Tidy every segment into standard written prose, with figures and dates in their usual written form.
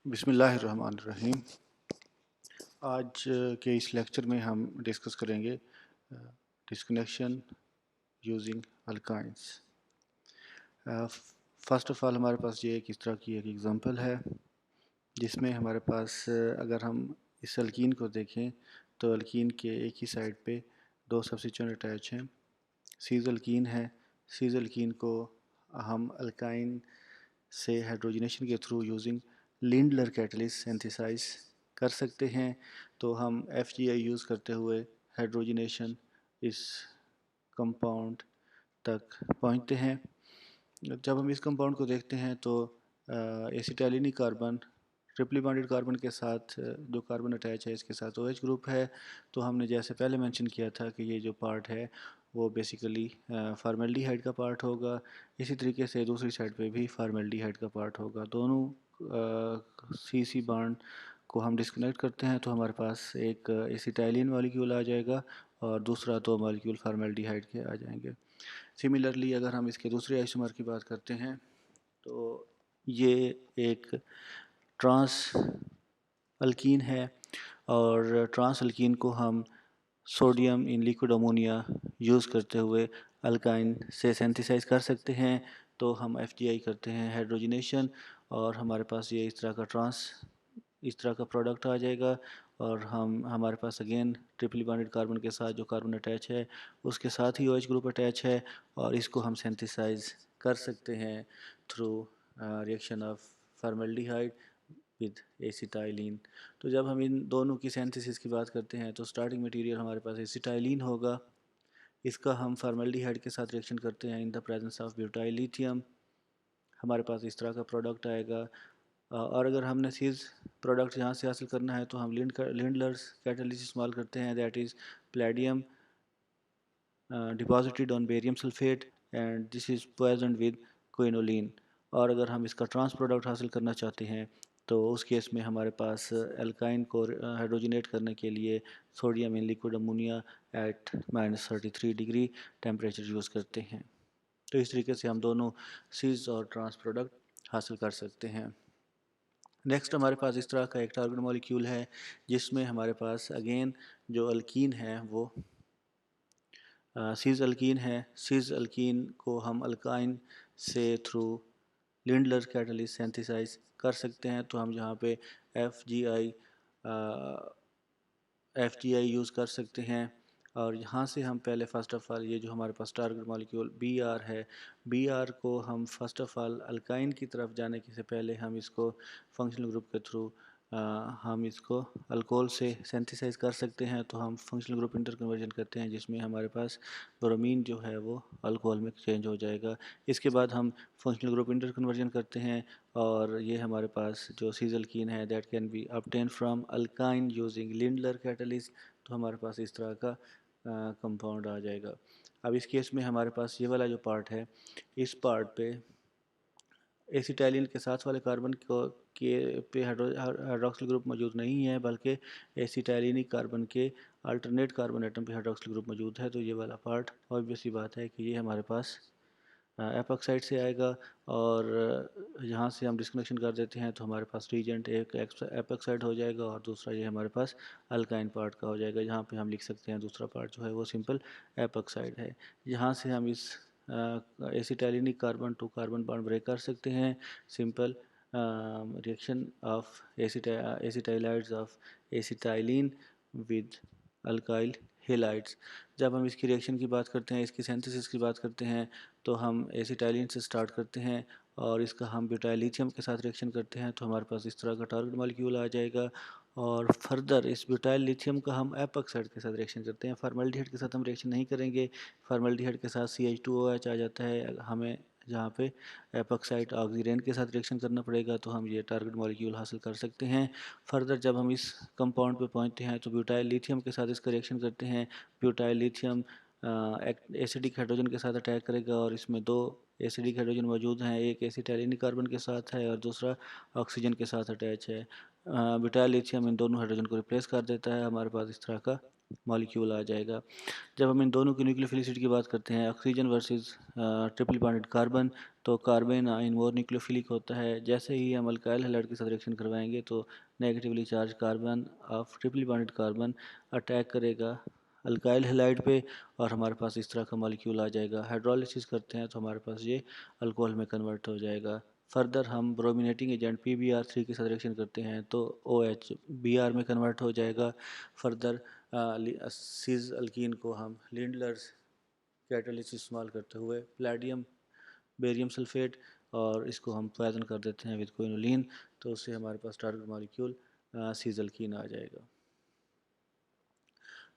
बिस्मिल्लाहिर्रहमानिर्रहीम। आज के इस लेक्चर में हम डिस्कस करेंगे disconnection using alkynes. First of all हमारे पास ये इस तरह की एक एग्ज़ाम्पल है जिसमें हमारे पास अगर हम इस अल्कीन को देखें तो अल्कीन के एक ही साइड पे दो सब्स्टिट्यूएंट अटैच हैं। सीज़ अल्कीन है। सीज़ अल्कीन को हम अल्काइन से हाइड्रोजनेशन के through using Lindlar catalyst synthesize कर सकते हैं। तो हम FGI यूज़ करते हुए हाइड्रोजनेशन इस कंपाउंड तक पहुंचते हैं। जब हम इस कंपाउंड को देखते हैं तो एसिटाइलिनी कार्बन ट्रिपली बॉन्डेड कार्बन के साथ जो कार्बन अटैच है इसके साथ OH ग्रुप है। तो हमने जैसे पहले मेंशन किया था कि ये जो पार्ट है वो बेसिकली फार्मेल्डिहाइड का पार्ट होगा। इसी तरीके से दूसरी साइड पे भी फार्मेल्डिहाइड का पार्ट होगा। दोनों CC बॉन्ड को हम डिस्कनेक्ट करते हैं तो हमारे पास एक एसिटाइलिन मॉलिक्यूल आ जाएगा और दूसरा दो मॉलिक्यूल फार्मेल्डिहाइड के आ जाएंगे। सिमिलरली अगर हम इसके दूसरे आइसोमर की बात करते हैं तो ये एक ट्रांस अल्कीन है और ट्रांस अल्कीन को हम sodium in liquid ammonia use करते हुए अल्काइन से सिंथेसाइज कर सकते हैं। तो हम FGI करते हैं हाइड्रोजनेशन और हमारे पास ये इस तरह का प्रोडक्ट आ जाएगा। और हमारे पास अगेन ट्रिपली बॉन्डेड कार्बन के साथ जो कार्बन अटैच है उसके साथ ही OH ग्रुप अटैच है और इसको हम सिंथेसाइज कर सकते हैं through reaction of formaldehyde with acetylene. तो जब हम इन दोनों की सिंथेसिस की बात करते हैं तो स्टार्टिंग मटेरियल हमारे पास एसिटाइलिन होगा। इसका हम फॉर्मल्डिहाइड के साथ रिएक्शन करते हैं in the presence of butyl lithium. हमारे पास इस तरह का प्रोडक्ट आएगा। और अगर हमने सीज प्रोडक्ट यहाँ से हासिल करना है तो हम लिंडलर्स कैटलिस्ट इस्तेमाल करते हैं, that is palladium deposited on barium sulphate and this is poisoned with quinoline. और अगर हम इसका ट्रांस प्रोडक्ट हासिल करना चाहते हैं तो उस केस में हमारे पास एल्काइन को हाइड्रोजनेट करने के लिए sodium in liquid ammonia at -33 degree temperature use करते हैं। तो इस तरीके से हम दोनों सीज और ट्रांस प्रोडक्ट हासिल कर सकते हैं। नेक्स्ट हमारे पास इस तरह का एक टारगेट मॉलिक्यूल है जिसमें हमारे पास अगेन जो अल्कीन है वो सीज अल्कीन है। सीज अल्कीन को हम अल्काइन से थ्रू लिंडलर कैटलिस्ट सिंथेसाइज कर सकते हैं। तो हम यहाँ पे FGI यूज़ कर सकते हैं और यहाँ से हम पहले फ़र्स्ट ऑफ़ ऑल ये जो हमारे पास टारगेट मॉलिक्यूल BR है, BR को हम फ़र्स्ट ऑफ़ ऑल अल्काइन की तरफ जाने के से पहले हम इसको फंक्शनल ग्रुप के थ्रू हम इसको अल्कोहल से सिंथेसाइज कर सकते हैं। तो हम फंक्शनल ग्रुप इंटर कन्वर्जन करते हैं जिसमें हमारे पास ब्रोमीन जो है वो अल्कोहल में चेंज हो जाएगा। इसके बाद हम फंक्शनल ग्रुप इंटर कन्वर्जन करते हैं और ये हमारे पास जो सीजल्कीन है that can be obtain from alkyne using Lindlar catalyst. तो हमारे पास इस तरह का कंपाउंड आ जाएगा। अब इस केस में हमारे पास ये वाला जो पार्ट है इस पार्ट पे एसिटाइलिन के साथ वाले कार्बन को के पे हाइड्रोक्सिल ग्रुप मौजूद नहीं है बल्कि एसिटाइलिनिक कार्बन के अल्टरनेट कार्बन एटम पे हाइड्रोक्सिल ग्रुप मौजूद है। तो ये वाला पार्ट ऑब्वियस सी बात है कि ये हमारे पास एपॉक्साइड से आएगा और यहाँ से हम डिस्कनेक्शन कर देते हैं तो हमारे पास रीजेंट एक एपॉक्साइड हो जाएगा और दूसरा ये हमारे पास अल्काइन पार्ट का हो जाएगा। यहाँ पे हम लिख सकते हैं दूसरा पार्ट जो है वो सिंपल एपॉक्साइड है। यहाँ से हम इस acetylenic carbon to carbon bond break कर सकते हैं। Simple reaction of acetylides of acetylene with alkyl halides. जब हम इसकी रिएक्शन की बात करते हैं, इसकी सिंथेसिस की बात करते हैं तो हम एसिटाइलिन से स्टार्ट करते हैं और इसका हम ब्यूटाइल लिथियम के साथ रिएक्शन करते हैं तो हमारे पास इस तरह का टारगेट मॉलिक्यूल आ जाएगा। और फर्दर इस ब्यूटाइल लिथियम का हम एपॉक्साइड के साथ रिएक्शन करते हैं। फॉर्मल्डिहाइड के साथ हम रिएक्शन नहीं करेंगे। फॉर्मल्डिहाइड के साथ CH2OH आ जाता है, हमें जहाँ पे एपॉक्साइड ऑक्सीजन के साथ रिएक्शन करना पड़ेगा तो हम ये टारगेट मॉलिक्यूल हासिल कर सकते हैं। फर्दर जब हम इस कंपाउंड पे पहुँचते हैं तो ब्यूटाइल लिथियम के साथ इसका रिएक्शन करते हैं। ब्यूटाइल लिथियम एसिडिक हाइड्रोजन के साथ अटैक करेगा और इसमें दो एसिडिक हाइड्रोजन मौजूद हैं, एक एसिटाइलिनिक कार्बन के साथ है और दूसरा ऑक्सीजन के साथ अटैच है। ब्यूटाइल लिथियम इन दोनों हाइड्रोजन को रिप्लेस कर देता है। हमारे पास इस तरह का मॉलिक्यूल आ जाएगा। जब हम इन दोनों की न्यूक्लियोफिलिसिटी की बात करते हैं, oxygen versus triple bonded carbon, तो कार्बन इन मोर न्यूक्लियोफिलिक होता है। जैसे ही हम अल्काइल हैलाइड के साथ रिएक्शन करवाएंगे तो negatively charge carbon of triple bonded carbon attack करेगा अल्काइल हैलाइड पे, और हमारे पास इस तरह का मॉलिक्यूल आ जाएगा। हाइड्रोलिसिस करते हैं तो हमारे पास ये अल्कोहल में कन्वर्ट हो जाएगा। फर्दर हम ब्रोमिनेटिंग एजेंट PbR3 के साथ रिएक्शन करते हैं तो OH Br में कन्वर्ट हो जाएगा। फर्दर सीज अल्कीन को हम लिंडलर्स कैटलिस्ट इस्तेमाल करते हुए प्लेडियम बेरियम सल्फेट और इसको हम पॉइजन कर देते हैं विद क्विनोलिन, तो उससे हमारे पास टारगेट मॉलिक्यूल सीज अल्कीन आ जाएगा।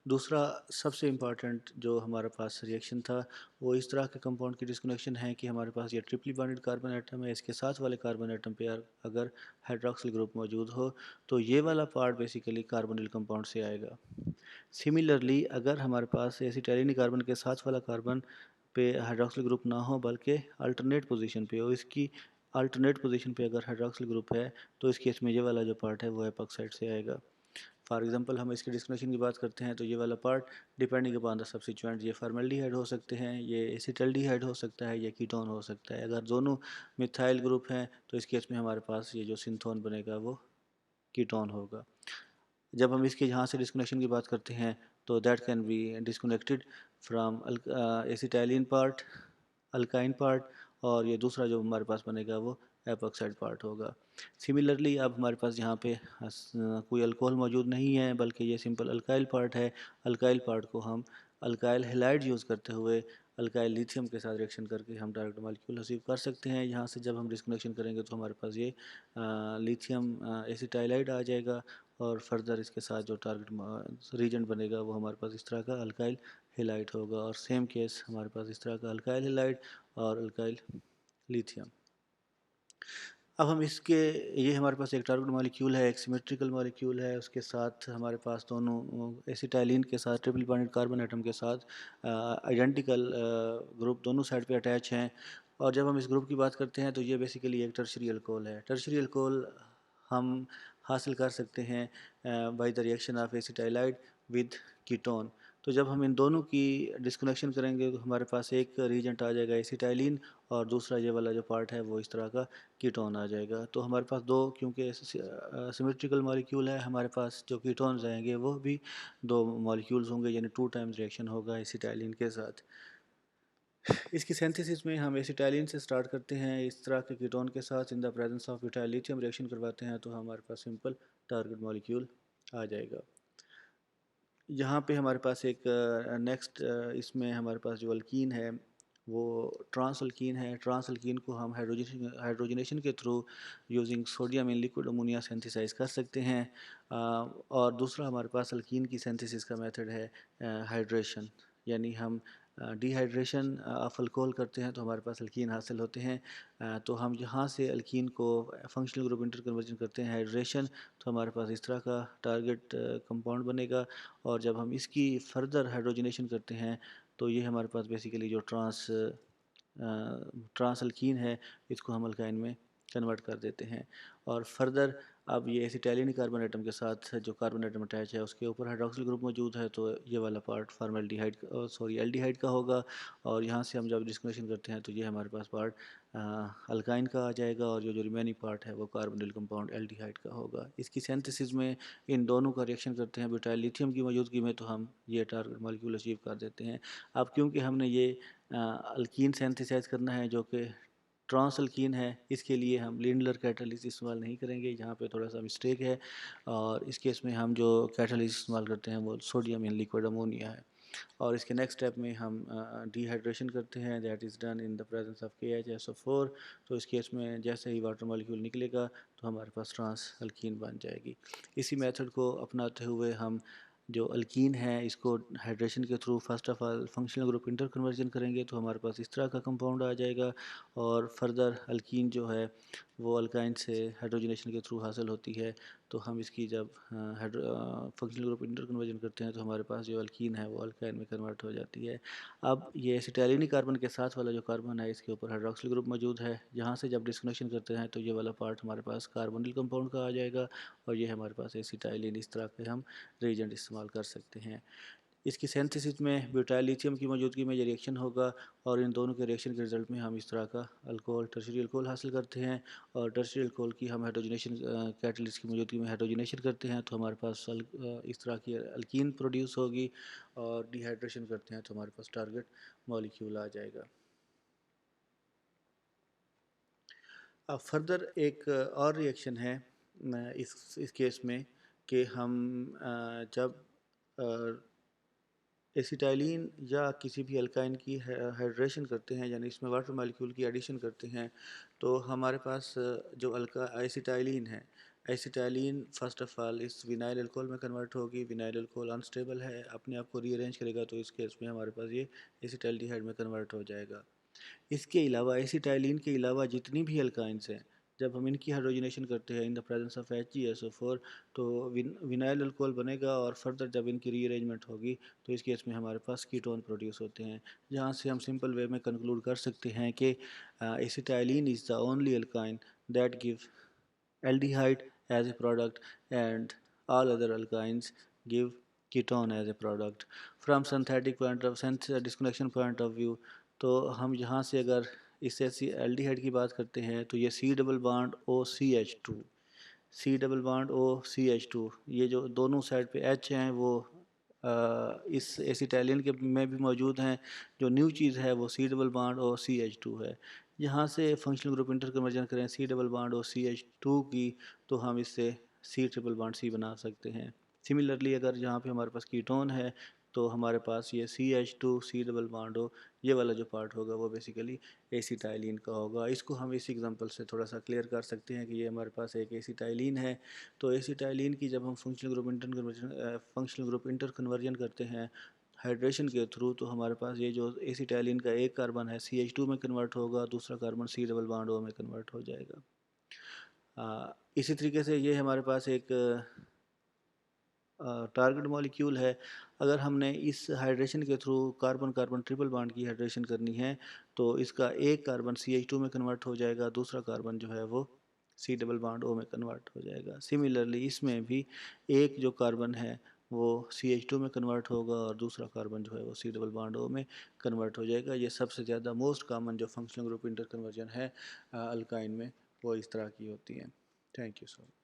दूसरा सबसे इम्पॉर्टेंट जो हमारे पास रिएक्शन था वो इस तरह के कंपाउंड की डिस्कनेक्शन है कि हमारे पास ये ट्रिपली बॉन्डेड कार्बन एटम है, इसके साथ वाले कार्बन एटम पे अगर हाइड्रोक्सिल ग्रुप मौजूद हो तो ये वाला पार्ट बेसिकली कार्बोनिल कंपाउंड से आएगा। सिमिलरली अगर हमारे पास एसिटाइलिन कार्बन के साथ वाला कार्बन पे हाइड्रोक्सिल ग्रुप ना हो बल्कि अल्टरनेट पोजीशन पे हो, इसकी अल्टरनेट पोजीशन पे अगर हाइड्रोक्सिल ग्रुप है तो इस केस में ये वाला जो पार्ट है वो एपॉक्साइड से आएगा। फॉर एग्जांपल हम इसके डिस्क्रिमिनेशन की बात करते हैं तो ये वाला part depending upon the substituent ये फॉर्मल्डिहाइड हो सकते हैं, ये एसिटल्डिहाइड हो सकता है, ये कीटोन हो सकता है। अगर दोनों मिथाइल ग्रुप हैं तो इस केस में हमारे पास ये जो सिंथोन बनेगा वो कीटोन होगा। जब हम इसके यहाँ से डिस्कनेक्शन की बात करते हैं तो that can be disconnected from acetylene part, alkyne part, और ये दूसरा जो हमारे पास बनेगा वो एपॉक्साइड पार्ट होगा। सिमिलरली अब हमारे पास यहाँ पे कोई अल्कोहल मौजूद नहीं है बल्कि ये सिंपल अल्काइल पार्ट है। अल्काइल पार्ट को हम अल्काइल हैलाइड यूज़ करते हुए अल्काइल लिथियम के साथ रिएक्शन करके हम डायरेक्ट मॉलिक्यूल अचीव कर सकते हैं। यहाँ से जब हम डिस्कनेक्शन करेंगे तो हमारे पास ये लिथियम एसिटाइलाइड आ जाएगा, और फर्दर इसके साथ जो टारगेट रीजन बनेगा वो हमारे पास इस तरह का अल्काइल हेलाइड होगा, और सेम केस हमारे पास इस तरह का अल्काइल हेलाइड और अल्काइल लिथियम। अब हम इसके ये हमारे पास एक टारगेट मॉलिक्यूल है, एक सिमेट्रिकल मॉलिक्यूल है, उसके साथ हमारे पास दोनों एसिटाइलिन के साथ ट्रिपल बॉन्डेड कार्बन एटम के साथ आइडेंटिकल ग्रुप दोनों साइड पे अटैच हैं। और जब हम इस ग्रुप की बात करते हैं तो ये बेसिकली एक टर्शरी अल्कोहल है। टर्शरी अल्कोहल हम हासिल कर सकते हैं by the reaction of acetylide with ketone. तो जब हम इन दोनों की डिस्कनेक्शन करेंगे तो हमारे पास एक रीजेंट आ जाएगा एसिटाइलिन, और दूसरा ये वाला जो पार्ट है वो इस तरह का कीटोन आ जाएगा। तो हमारे पास दो, क्योंकि सिमेट्रिकल मॉलिक्यूल है, हमारे पास जो कीटोन्स आएंगे वो भी दो मॉलिक्यूल्स होंगे, यानी 2 टाइम्स रिएक्शन होगा एसिटाइलिन के साथ। इसकी सिंथेसिस में हम एसिटाइलिन से स्टार्ट करते हैं इस तरह के कीटोन के साथ, in the presence of butyl lithium reaction करवाते हैं तो हमारे पास सिंपल टारगेट मॉलिक्यूल आ जाएगा। यहाँ पे हमारे पास एक नेक्स्ट इसमें हमारे पास जो अल्कीन है वो ट्रांस अल्कीन है। ट्रांस अल्कीन को हम हाइड्रोजनेशन के through using sodium in liquid ammonia synthesize कर सकते हैं। और दूसरा हमारे पास अल्कीन की सिंथेसिस का मेथड है हाइड्रेशन, यानी हम डिहाइड्रेशन ऑफ अल्कोहल करते हैं तो हमारे पास अल्कीन हासिल होते हैं। तो हम यहाँ से अल्कीन को फंक्शनल ग्रुप इंटर कन्वर्जन करते हैं हाइड्रेशन, तो हमारे पास इस तरह का टारगेट कंपाउंड बनेगा। और जब हम इसकी फर्दर हाइड्रोजनेशन करते हैं तो ये हमारे पास बेसिकली जो ट्रांस अल्कीन है इसको हम अल्काइन में कन्वर्ट कर देते हैं। और फर्दर अब ये एसिटाइलिन कार्बन एटम के साथ जो कार्बन एटम अटैच है उसके ऊपर हाइड्रोक्सिल ग्रुप मौजूद है, तो ये वाला पार्ट फॉर्मल्डिहाइड एल्डिहाइड का होगा। और यहाँ से हम जब डिस्कनेक्शन करते हैं तो ये हमारे पास पार्ट अल्काइन का आ जाएगा, और जो रिमेनिंग पार्ट है वो कार्बोनिल कंपाउंड एल्डिहाइड का होगा। इसकी सिंथेसिस में इन दोनों का रिएक्शन करते हैं ब्यूटाइल लिथियम की मौजूदगी में, तो हम ये टारगेट मॉलिक्यूल अचीव कर देते हैं। अब क्योंकि हमने ये अल्कीन सिंथेसाइज करना है जो कि ट्रांस अल्कीन है, इसके लिए हम लिंडलर कैटलिस्ट इस्तेमाल नहीं करेंगे, यहाँ पे थोड़ा सा मिस्टेक है। और इस केस में हम जो कैटलिस्ट इस्तेमाल करते हैं वो सोडियम इन लिक्विड अमोनिया है। और इसके नेक्स्ट स्टेप में हम डिहाइड्रेशन करते हैं, that is done in the presence of KHSO4। तो इस केस में जैसे ही वाटर मॉलिक्यूल निकलेगा तो हमारे पास ट्रांस अल्कीन बन जाएगी। इसी मेथड को अपनाते हुए हम जो अल्कीन है इसको हाइड्रेशन के through first of all functional group inter conversion करेंगे तो हमारे पास इस तरह का कंपाउंड आ जाएगा। और फर्दर अल्कीन जो है वो अल्काइन से हाइड्रोजनेशन के थ्रू हासिल होती है, तो हम इसकी जब फंक्शनल ग्रुप इंटर कन्वर्जन करते हैं तो हमारे पास जो अल्कीन है वो अल्काइन में कन्वर्ट हो जाती है। अब ये एसिटाइलिन कार्बन के साथ वाला जो कार्बन है इसके ऊपर हाइड्रोक्सिल ग्रुप मौजूद है, जहाँ से जब डिस्कनेक्शन करते हैं तो ये वाला पार्ट हमारे पास कार्बोनिल कंपाउंड का आ जाएगा और ये हमारे पास एसिटाइलिन। इस तरह के हम रिएजेंट इस्तेमाल कर सकते हैं। इसकी सिंथेसिस में ब्यूटाइल लिथियम की मौजूदगी में ये रिएक्शन होगा और इन दोनों के रिएक्शन के रिजल्ट में हम इस तरह का अल्कोहल टर्शियरी अल्कोहल हासिल करते हैं। और टर्शियरी अल्कोहल की हम हाइड्रोजनेशन कैटलिस्ट की मौजूदगी में हाइड्रोजनेशन करते हैं तो हमारे पास इस तरह की अल्कीन प्रोड्यूस होगी और डिहाइड्रेशन करते हैं तो हमारे पास टारगेट मॉलिक्यूल आ जाएगा। अब फर्दर एक और रिएक्शन है इस केस में कि हम जब एसिटाइलिन या किसी भी अल्काइन की हाइड्रेशन करते हैं, यानी इसमें वाटर मालिक्यूल की एडिशन करते हैं, तो हमारे पास जो अल्का एसिटाइलिन है, एसिटाइलिन फर्स्ट ऑफ ऑल इस विनाइल अल्कोहल में कन्वर्ट होगी। विनाइल अल्कोहल अनस्टेबल है, अपने आप को रीअरेंज करेगा, तो इस केस में हमारे पास ये एसिटाइलडिहाइड में कन्वर्ट हो जाएगा। इसके अलावा एसिटाइलिन के अलावा जितनी भी अल्काइंस हैं, जब हम इनकी हाइड्रोजनेशन करते हैं in the presence of HgSO4 तो विनाइल अल्कोहल बनेगा और फर्दर जब इनकी रीअरेंजमेंट होगी तो इस केस में हमारे पास कीटोन प्रोड्यूस होते हैं, जहाँ से हम सिंपल वे में कंक्लूड कर सकते हैं कि acetylene is the only alkyne that give aldehyde as a product and all other alkynes give ketone as a product from synthetic point of disconnection point of view। तो हम यहाँ से अगर इस एल्डिहाइड की बात करते हैं तो ये C double bond OCH2, C double bond OCH2, ये जो दोनों साइड पे H हैं वो इस एसिटाइलिन के में भी मौजूद हैं। जो न्यू चीज़ है वो C डबल बॉन्ड OCH2 है। यहाँ से फंक्शनल ग्रुप इंटर कन्वर्जन करें C डबल बॉन्ड OCH2 की तो हम इससे C ट्रिपल बॉन्ड C बना सकते हैं। सिमिलरली अगर यहाँ पे हमारे पास कीटोन है तो हमारे पास ये CH2 C double bond O ये वाला जो पार्ट होगा वो बेसिकली एसिटाइलिन का होगा। इसको हम इस एग्जांपल से थोड़ा सा क्लियर कर सकते हैं कि ये हमारे पास एक एसिटाइलिन है। तो एसिटाइलिन की जब हम फंक्शनल ग्रुप इंटर कन्वर्जन करते हैं हाइड्रेशन के थ्रू, तो हमारे पास ये जो एसिटाइलिन का एक कार्बन है CH2 में कन्वर्ट होगा, दूसरा carbon C double bond O में कन्वर्ट हो जाएगा। इसी तरीके से ये हमारे पास एक टारगेट मॉलिक्यूल है। अगर हमने इस हाइड्रेशन के through carbon carbon triple bond की हाइड्रेशन करनी है तो इसका एक कार्बन CH2 में कन्वर्ट हो जाएगा, दूसरा कार्बन जो है वो C डबल बॉन्ड O में कन्वर्ट हो जाएगा। सिमिलरली इसमें भी एक जो कार्बन है वो CH2 में कन्वर्ट होगा और दूसरा कार्बन जो है वो C डबल बॉन्ड O में कन्वर्ट हो जाएगा। ये सबसे ज़्यादा मोस्ट कॉमन जो फंक्शनल ग्रुप इंटर कन्वर्जन है अल्काइन में वो इस तरह की होती हैं। Thank you so much.